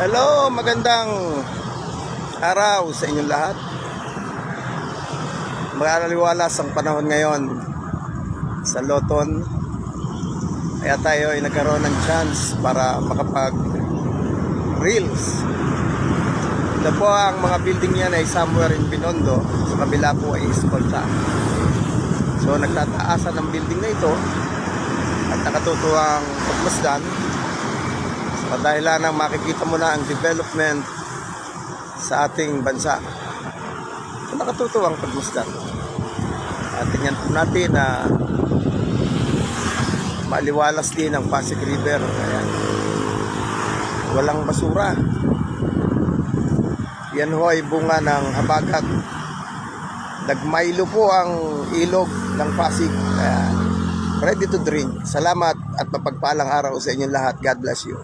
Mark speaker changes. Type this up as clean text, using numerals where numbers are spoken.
Speaker 1: Hello, magandang araw sa inyong lahat. Magaliwalas ang panahon ngayon sa Loton. Kaya tayo ay nagkaroon ng chance para makapag-reels. Ito po ang mga building yan ay somewhere in Binondo. Sa kabila po ay Escolta. So nagtataasan ang building na ito at nakatutuwang pagmasdan. Dahil lang makikita mo na ang development sa ating bansa. So, nakatutuwang pagmasdan. At tingnan po natin na maliwalas din ang Pasig River. Ayan. Walang basura. Yan ho ay bunga ng habagat. Nagmaylo po ang ilog ng Pasig. Ayan. Ready to drink. Salamat at mapagpalang araw sa inyong lahat. God bless you.